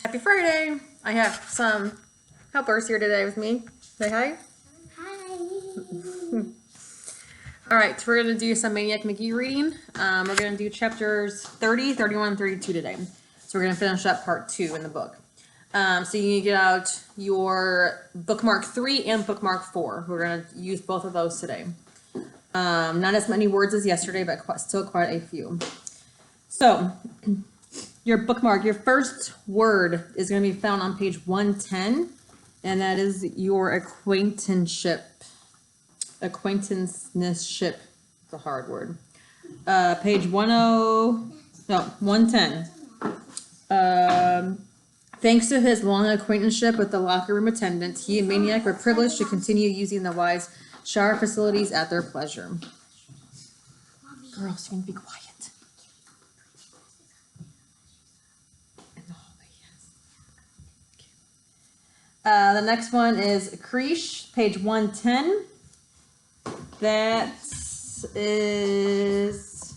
Happy Friday! I have some helpers here today with me. Say hi. Hi. All right, so we're going to do some Maniac Mickey reading. We're going to do chapters 30, 31, and 32 today. So we're going to finish up part 2 in the book. So you need to get out your bookmark 3 and bookmark 4. We're going to use both of those today. Not as many words as yesterday, but still quite a few. So your bookmark, your first word is going to be found on page 110, and that is your acquaintanceship. Acquaintanceship, it's a hard word. Page 110. Thanks to his long acquaintanceship with the locker room attendant, he and Maniac were privileged to continue using the Wise shower facilities at their pleasure. Girls, you can be quiet. The next one is Creche, page 110. That is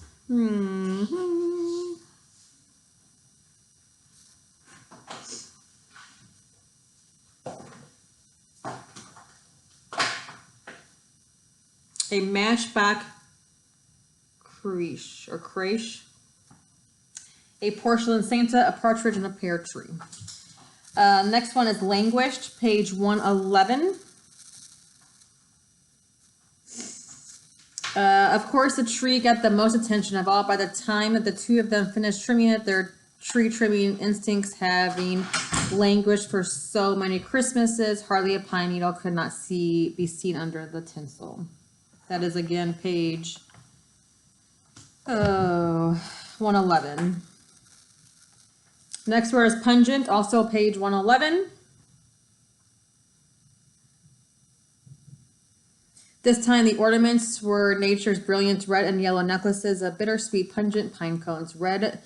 a matchback creche or creche. A porcelain Santa, a partridge, and a pear tree. Next one is Languished, page 111. Of course, the tree got the most attention of all. By the time that the two of them finished trimming it, their tree trimming instincts having languished for so many Christmases, hardly a pine needle could not be seen under the tinsel. That is again page 111. Next word is Pungent, also page 111. This time the ornaments were nature's brilliant red and yellow necklaces of bittersweet pungent pine cones, red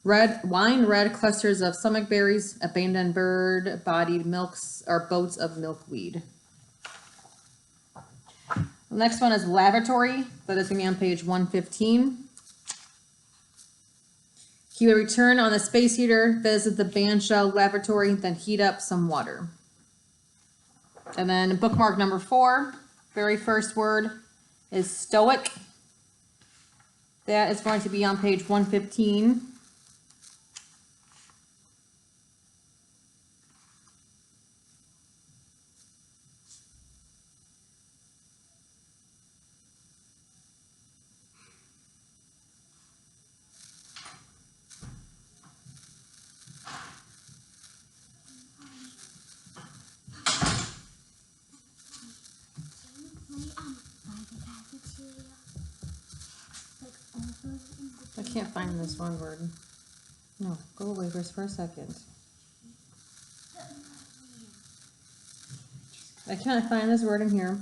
clusters of stomach berries, abandoned bird-bodied milks or boats of milkweed. The next one is Lavatory. That is going to be on page 115. He would return on the space heater, visit the bandshell lavatory, then heat up some water. And then bookmark number 4. Very first word is Stoic. That is going to be on page 115. I can't find this one word. No, go away for a second. I can't find this word in here.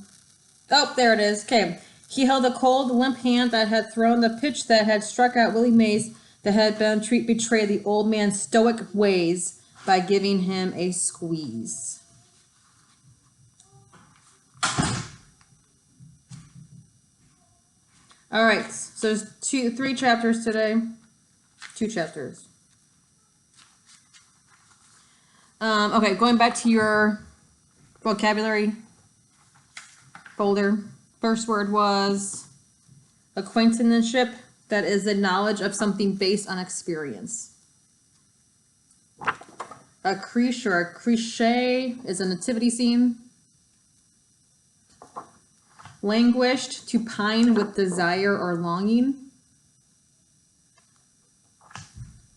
Oh, there it is. Okay. He held a cold, limp hand that had thrown the pitch that had struck out Willie Mays, that had been betrayed the old man's stoic ways by giving him a squeeze. All right, so there's 3 chapters today. 2 chapters. Okay, going back to your vocabulary folder. First word was acquaintanceship. That is the knowledge of something based on experience. A creche or a crochet is a nativity scene. Languished, to pine with desire or longing.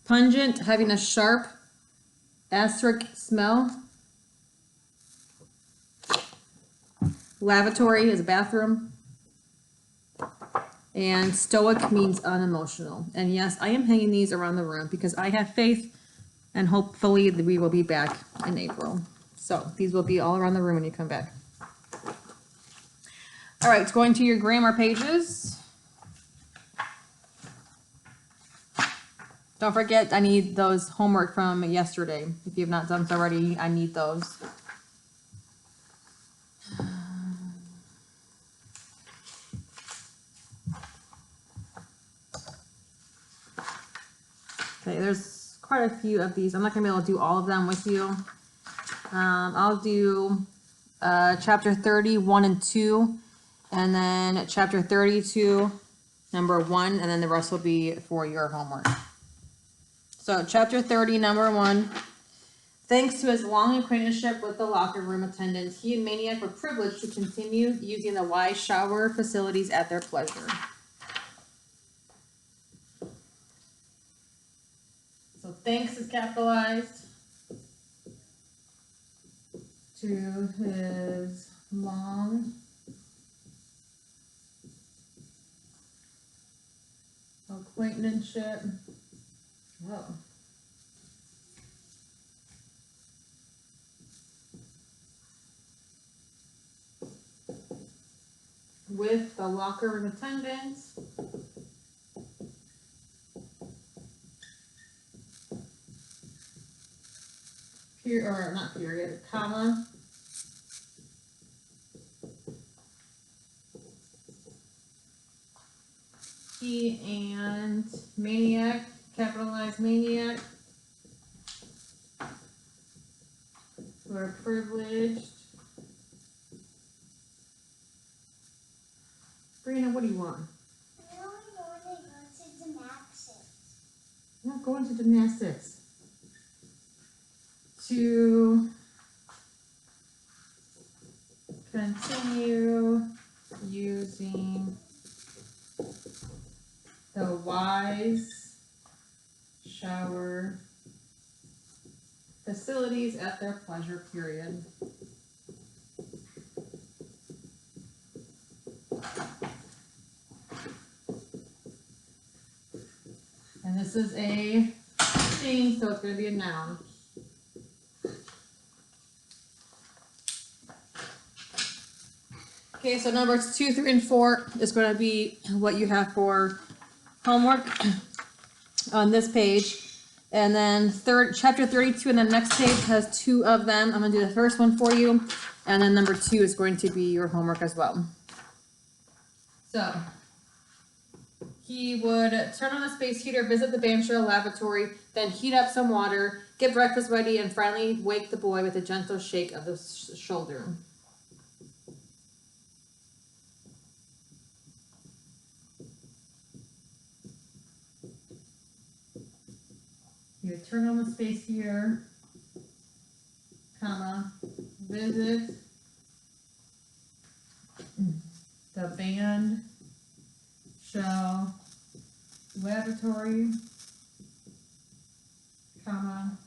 Pungent, having a sharp, acidic smell. Lavatory is a bathroom. And stoic means unemotional. And yes, I am hanging these around the room because I have faith, and hopefully we will be back in April. So these will be all around the room when you come back. All right, going to your grammar pages. Don't forget, I need those homework from yesterday. If you have not done so already, I need those. Okay, there's quite a few of these. I'm not gonna be able to do all of them with you. I'll do chapter 30, 1 and 2, and then chapter 32, number 1, and then the rest will be for your homework. So chapter 30, number 1. Thanks to his long acquaintanceship with the locker room attendants, he and Maniac were privileged to continue using the Y shower facilities at their pleasure. So thanks is capitalized. To his long acquaintanceship. Oh. With the locker room attendants. Or not period, comma. He and Maniac, capitalized Maniac, were privileged. Brina, what do you want? I only want to go to gymnastics. I'm not going to gymnastics. To continue using the Wise shower facilities at their pleasure, period. And this is a thing, so it's going to be a noun. Okay, so numbers 2, 3, and 4 is going to be what you have for homework on this page. And then chapter 32 and the next page has 2 of them. I'm going to do the first one for you. And then number 2 is going to be your homework as well. So, he would turn on the space heater, visit the Banshell lavatory, then heat up some water, get breakfast ready, and finally wake the boy with a gentle shake of the shoulder. You would turn on the space heater, comma, visit the Banshell lavatory, comma,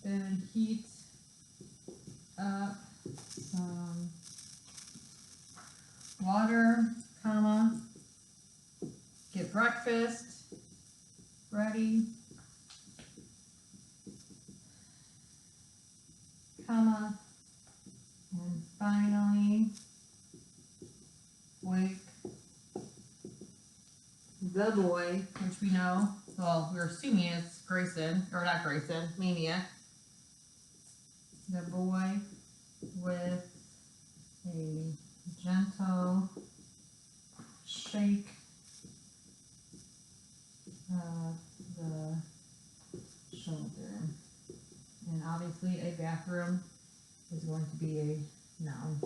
then heat up some water, comma, get breakfast ready, comma, and finally wake the boy, which we know, well, we're assuming it's Grayson, or not Grayson, Maniac. The boy with a gentle shake of the shoulder. And obviously a bathroom is going to be a noun.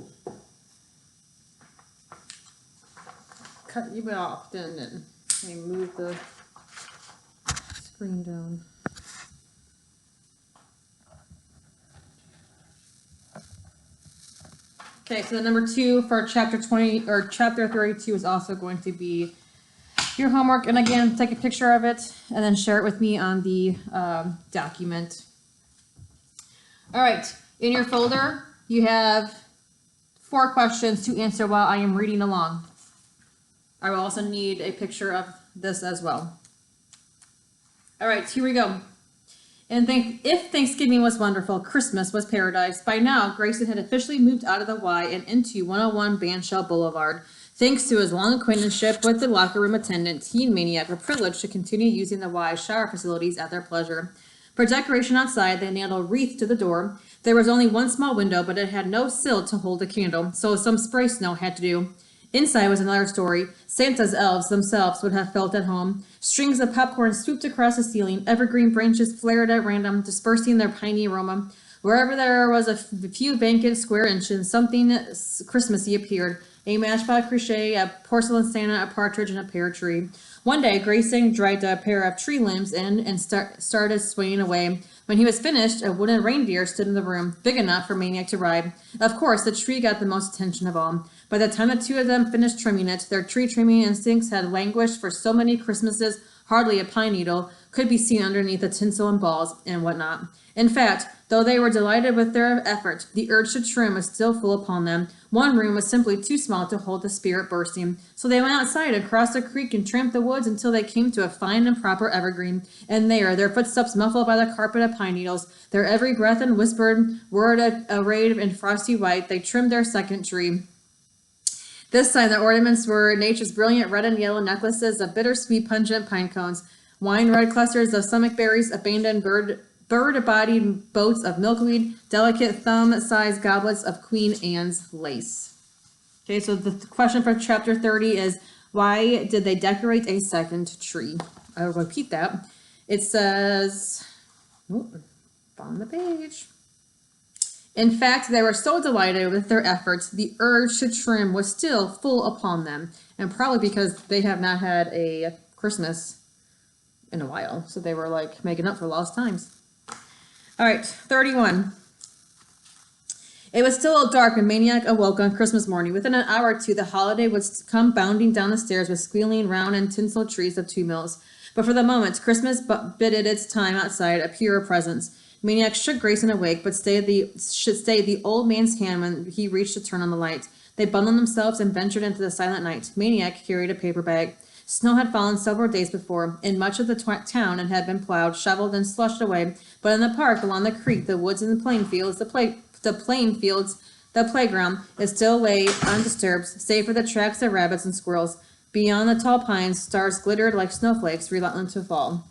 Cut you off, didn't it? Let me move the screen down. Okay, so the number 2 for chapter 20 or chapter 32 is also going to be your homework. And again, take a picture of it and then share it with me on the document. All right, in your folder, you have 4 questions to answer while I am reading along. I will also need a picture of this as well. All right, here we go. And if Thanksgiving was wonderful, Christmas was paradise. By now, Grayson had officially moved out of the Y and into 101 Banshell Boulevard. Thanks to his long acquaintanceship with the locker room attendant, he and Maniac were privileged to continue using the Y shower facilities at their pleasure. For decoration outside, they nailed a wreath to the door. There was only one small window, but it had no sill to hold a candle, so some spray snow had to do. Inside was another story. Santa's elves themselves would have felt at home. Strings of popcorn swooped across the ceiling. Evergreen branches flared at random, dispersing their piney aroma. Wherever there was a few vacant square inches, something Christmassy appeared. A matchbox crochet, a porcelain Santa, a partridge, and a pear tree. One day, Grayson dragged a pair of tree limbs in and started swinging away. When he was finished, a wooden reindeer stood in the room, big enough for Maniac to ride. Of course, the tree got the most attention of all. By the time the two of them finished trimming it, their tree trimming instincts had languished for so many Christmases, hardly a pine needle could be seen underneath the tinsel and balls and whatnot. In fact, though they were delighted with their effort, the urge to trim was still full upon them. One room was simply too small to hold the spirit bursting, so they went outside across the creek and tramped the woods until they came to a fine and proper evergreen. And there, their footsteps muffled by the carpet of pine needles, their every breath and whispered word arrayed in frosty white, they trimmed their second tree. This time, the ornaments were nature's brilliant red and yellow necklaces of bittersweet, pungent pine cones, wine-red clusters of stomach berries, abandoned bird-bodied boats of milkweed, delicate thumb-sized goblets of Queen Anne's lace. Okay, so the question for chapter 30 is, why did they decorate a second tree? I'll repeat that. It says, on the page. In fact, they were so delighted with their efforts, the urge to trim was still full upon them, and probably because they have not had a Christmas in a while, so they were like making up for lost times. All right, 31. It was still dark when Maniac awoke on Christmas morning. Within an hour or two, the holiday would come bounding down the stairs with squealing round and tinsel trees of 2 mills. But for the moment, Christmas bided its time outside, a purer presence. Maniac shook Grayson awake, but stayed the old man's hand when he reached to turn on the light. They bundled themselves and ventured into the silent night. Maniac carried a paper bag. Snow had fallen several days before, and much of the town and had been plowed, shoveled, and slushed away. But in the park, along the creek, the woods, and the playground, it still lay undisturbed, save for the tracks of rabbits and squirrels. Beyond the tall pines, stars glittered like snowflakes, relentless to fall.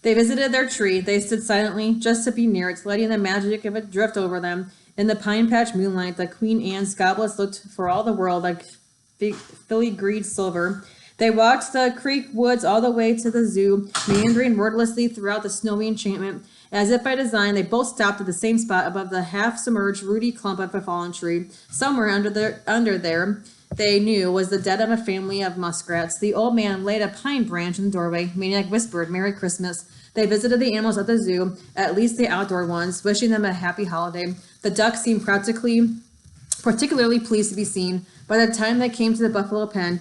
They visited their tree. They stood silently, just to be near it, letting the magic of it drift over them. In the pine patch moonlight, the Queen Anne's goblets looked for all the world like filigreed silver. They walked the creek woods all the way to the zoo, meandering wordlessly throughout the snowy enchantment. As if by design, they both stopped at the same spot above the half-submerged, rooty clump of a fallen tree. Somewhere under there, they knew, was the dead of a family of muskrats. The old man laid a pine branch in the doorway. Maniac whispered, "Merry Christmas." They visited the animals at the zoo, at least the outdoor ones, wishing them a happy holiday. The ducks seemed particularly pleased to be seen. By the time they came to the buffalo pen,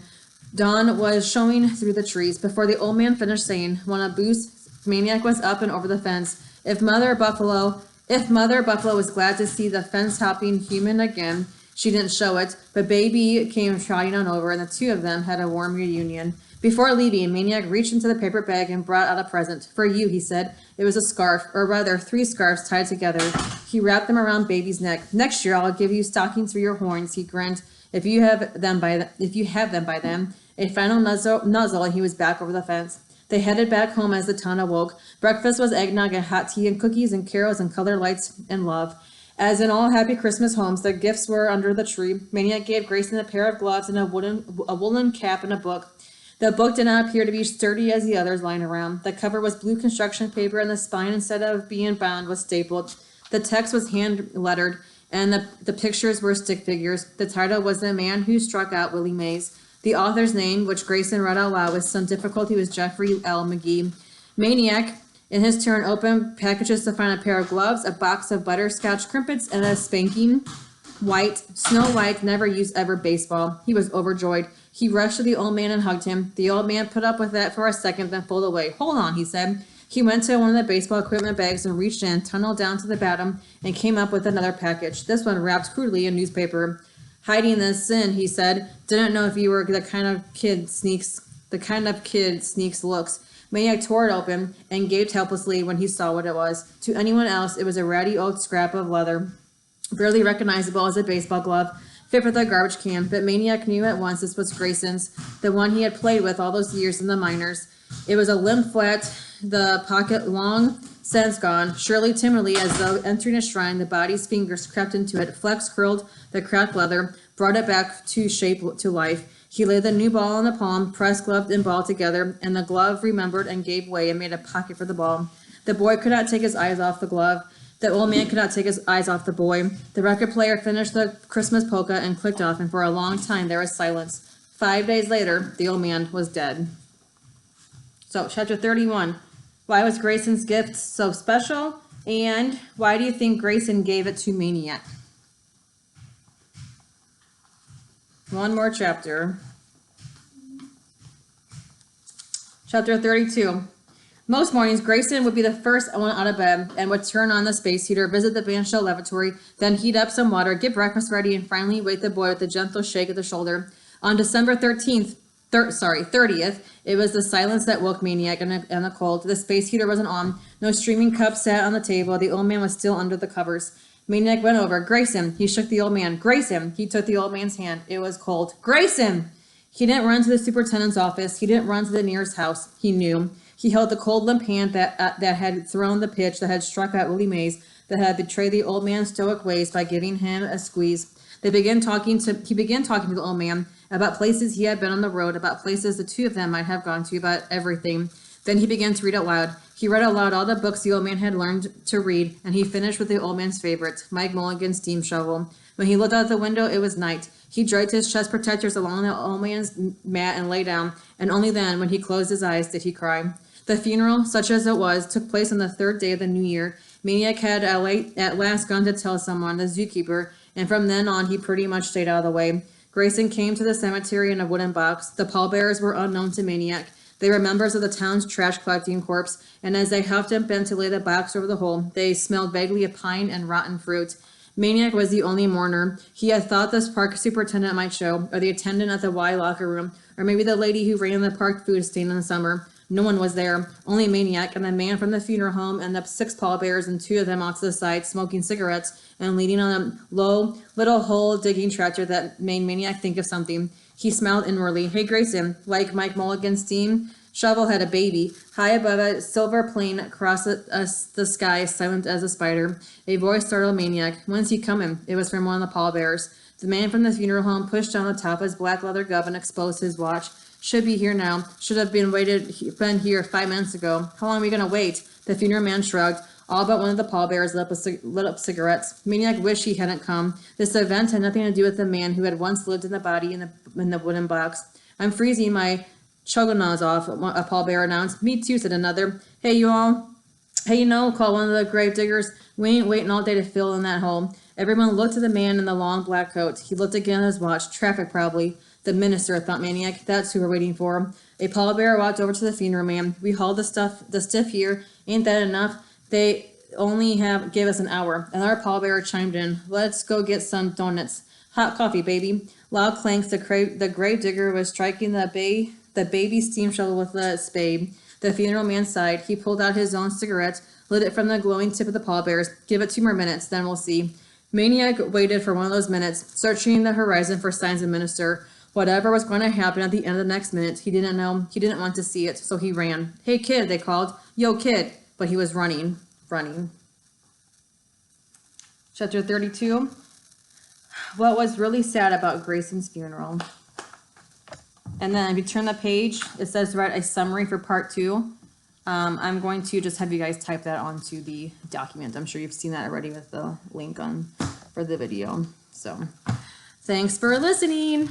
dawn was showing through the trees. Before the old man finished saying, "Want a boost?" Maniac was up and over the fence. If Mother Buffalo was glad to see the fence-hopping human again, she didn't show it, but Baby came trotting on over, and the two of them had a warm reunion. Before leaving, Maniac reached into the paper bag and brought out a present. "For you," he said. It was a scarf, or rather 3 scarves tied together. He wrapped them around Baby's neck. "Next year, I'll give you stockings for your horns," he grinned. If you have them by then." A final nuzzle, and he was back over the fence. They headed back home as the town awoke. Breakfast was eggnog and hot tea and cookies and carols and colored lights and love. As in all happy Christmas homes, the gifts were under the tree. Maniac gave Grayson a pair of gloves and a woolen cap and a book. The book did not appear to be sturdy as the others lying around. The cover was blue construction paper, and the spine, instead of being bound, was stapled. The text was hand-lettered, and the pictures were stick figures. The title was "The Man Who Struck Out Willie Mays." The author's name, which Grayson read out loud with some difficulty, was Jeffrey L. McGee. Maniac, in his turn, opened packages to find a pair of gloves, a box of butterscotch crimpets, and a spanking snow white, never used ever baseball. He was overjoyed. He rushed to the old man and hugged him. The old man put up with that for a second, then pulled away. "Hold on," he said. He went to one of the baseball equipment bags and reached in, tunneled down to the bottom, and came up with another package, this one wrapped crudely in newspaper. "Hiding this in," he said. "Didn't know if you were the kind of kid sneaks looks." Maniac tore it open and gaped helplessly when he saw what it was. To anyone else, it was a ratty old scrap of leather, barely recognizable as a baseball glove. fit for the garbage can, but Maniac knew at once this was Grayson's, the one he had played with all those years in the minors. It was a limp flat, the pocket long since gone. Surely timidly, as though entering a shrine, the body's fingers crept into it, flex curled the cracked leather, brought it back to shape to life. He laid the new ball on the palm, pressed glove and ball together, and the glove remembered and gave way and made a pocket for the ball. The boy could not take his eyes off the glove. The old man could not take his eyes off the boy. The record player finished the Christmas polka and clicked off, and for a long time there was silence. 5 days later, the old man was dead. So, chapter 31. Why was Grayson's gift so special? And why do you think Grayson gave it to Maniac? One more chapter. Chapter 32. Most mornings, Grayson would be the first one out of bed and would turn on the space heater, visit the bandshell lavatory, then heat up some water, get breakfast ready, and finally wake the boy with a gentle shake of the shoulder. On December 30th, it was the silence that woke Maniac and the cold. The space heater wasn't on. No streaming cup sat on the table. The old man was still under the covers. Maniac went over. Grayson. He shook the old man. Grayson. He took the old man's hand. It was cold. Grayson! He didn't run to the superintendent's office. He didn't run to the nearest house. He knew. He held the cold, limp hand that had thrown the pitch, that had struck out Willie Mays, that had betrayed the old man's stoic ways by giving him a squeeze. He began talking to the old man about places he had been on the road, about places the two of them might have gone to, about everything. Then he began to read out loud. He read aloud all the books the old man had learned to read, and he finished with the old man's favorite, Mike Mulligan's Steam Shovel. When he looked out the window, it was night. He dragged his chest protectors along the old man's mat and lay down, and only then, when he closed his eyes, did he cry. The funeral, such as it was, took place on the third day of the new year. Maniac had at last gone to tell someone, the zookeeper, and from then on he pretty much stayed out of the way. Grayson came to the cemetery in a wooden box. The pallbearers were unknown to Maniac. They were members of the town's trash collecting corps, and as they helped him bend to lay the box over the hole, they smelled vaguely of pine and rotten fruit. Maniac was the only mourner. He had thought this park superintendent might show, or the attendant at the Y locker room, or maybe the lady who ran the park food stand in the summer. No one was there, only Maniac and the man from the funeral home and the 6 pallbearers and 2 of them off to the side smoking cigarettes and leaning on a low little hole digging tractor that made Maniac think of something. He smiled inwardly. Hey Grayson, like Mike Mulligan's steam shovel had a baby. High above a silver plane across the sky, silent as a spider. A voice startled Maniac. When's he coming? It was from one of the pallbearers. The man from the funeral home pushed down the top of his black leather glove and exposed his watch. Should be here now. Should have been here 5 minutes ago. How long are we gonna wait? The funeral man shrugged. All but one of the pallbearers lit up cigarettes. Maniac wished he hadn't come. This event had nothing to do with the man who had once lived in the body in the wooden box. I'm freezing my chogonas off, a pallbearer announced. Me too, said another. Hey, you all. Hey, called one of the grave diggers. We ain't waiting all day to fill in that hole. Everyone looked at the man in the long black coat. He looked again at his watch. Traffic, probably. The minister, thought Maniac. That's who we're waiting for. A pallbearer walked over to the funeral man. We hauled the stiff here. Ain't that enough? They only gave us an hour. Another pallbearer chimed in. Let's go get some donuts. Hot coffee, baby. Loud clanks. The grave digger was striking the baby steam shovel with a spade. The funeral man sighed. He pulled out his own cigarette, lit it from the glowing tip of the pallbearers. Give it 2 more minutes, then we'll see. Maniac waited for one of those minutes, searching the horizon for signs of minister. Whatever was going to happen at the end of the next minute, he didn't know. He didn't want to see it, so he ran. Hey, kid, they called. Yo, kid. But he was running. Chapter 32. What was really sad about Grayson's funeral? And then if you turn the page, it says write a summary for part 2. I'm going to just have you guys type that onto the document. I'm sure you've seen that already with the link for the video. So, thanks for listening.